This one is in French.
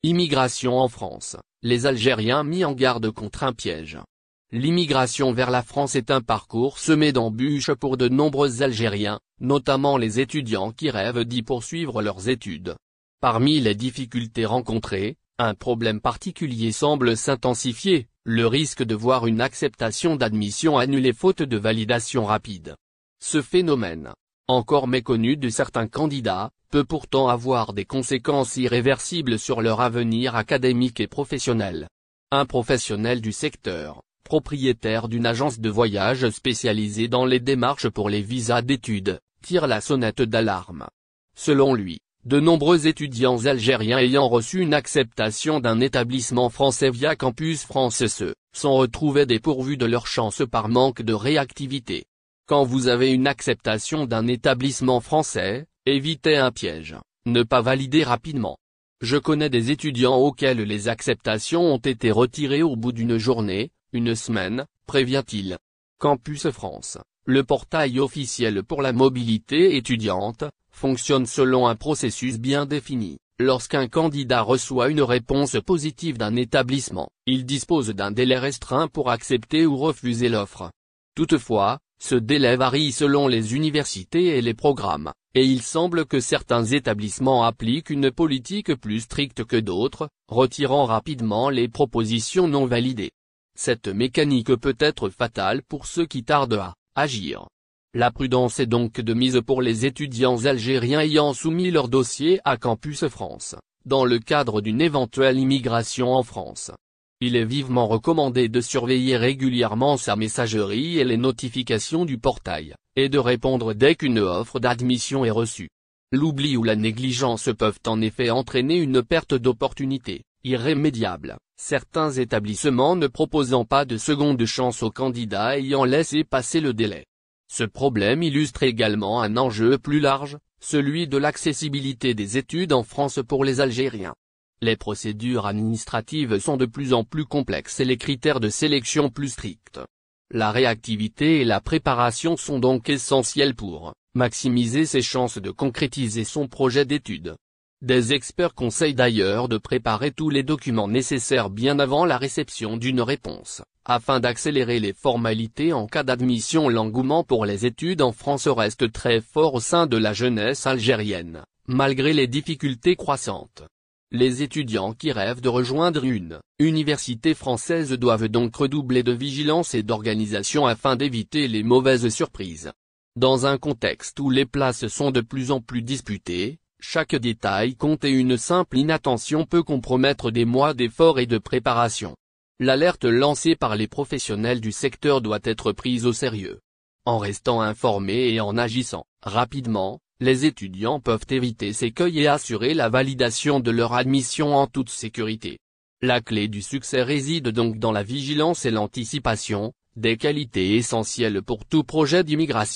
Immigration en France, les Algériens mis en garde contre un piège. L'immigration vers la France est un parcours semé d'embûches pour de nombreux Algériens, notamment les étudiants qui rêvent d'y poursuivre leurs études. Parmi les difficultés rencontrées, un problème particulier semble s'intensifier, le risque de voir une acceptation d'admission annulée faute de validation rapide. Ce phénomène, encore méconnu de certains candidats, peut pourtant avoir des conséquences irréversibles sur leur avenir académique et professionnel. Un professionnel du secteur, propriétaire d'une agence de voyage spécialisée dans les démarches pour les visas d'études, tire la sonnette d'alarme. Selon lui, de nombreux étudiants algériens ayant reçu une acceptation d'un établissement français via Campus France se sont retrouvés dépourvus de leur chance par manque de réactivité. Quand vous avez une acceptation d'un établissement français, évitez un piège, ne pas valider rapidement. Je connais des étudiants auxquels les acceptations ont été retirées au bout d'une journée, une semaine, prévient-il. Campus France, le portail officiel pour la mobilité étudiante, fonctionne selon un processus bien défini. Lorsqu'un candidat reçoit une réponse positive d'un établissement, il dispose d'un délai restreint pour accepter ou refuser l'offre. Toutefois, ce délai varie selon les universités et les programmes, et il semble que certains établissements appliquent une politique plus stricte que d'autres, retirant rapidement les propositions non validées. Cette mécanique peut être fatale pour ceux qui tardent à agir. La prudence est donc de mise pour les étudiants algériens ayant soumis leur dossier à Campus France, dans le cadre d'une éventuelle immigration en France. Il est vivement recommandé de surveiller régulièrement sa messagerie et les notifications du portail, et de répondre dès qu'une offre d'admission est reçue. L'oubli ou la négligence peuvent en effet entraîner une perte d'opportunité, irrémédiable, certains établissements ne proposant pas de seconde chance aux candidats ayant laissé passer le délai. Ce problème illustre également un enjeu plus large, celui de l'accessibilité des études en France pour les Algériens. Les procédures administratives sont de plus en plus complexes et les critères de sélection plus stricts. La réactivité et la préparation sont donc essentielles pour maximiser ses chances de concrétiser son projet d'études. Des experts conseillent d'ailleurs de préparer tous les documents nécessaires bien avant la réception d'une réponse, afin d'accélérer les formalités en cas d'admission. L'engouement pour les études en France reste très fort au sein de la jeunesse algérienne, malgré les difficultés croissantes. Les étudiants qui rêvent de rejoindre une université française doivent donc redoubler de vigilance et d'organisation afin d'éviter les mauvaises surprises. Dans un contexte où les places sont de plus en plus disputées, chaque détail compte et une simple inattention peut compromettre des mois d'efforts et de préparation. L'alerte lancée par les professionnels du secteur doit être prise au sérieux. En restant informés et en agissant rapidement, les étudiants peuvent éviter ces écueils et assurer la validation de leur admission en toute sécurité. La clé du succès réside donc dans la vigilance et l'anticipation, des qualités essentielles pour tout projet d'immigration.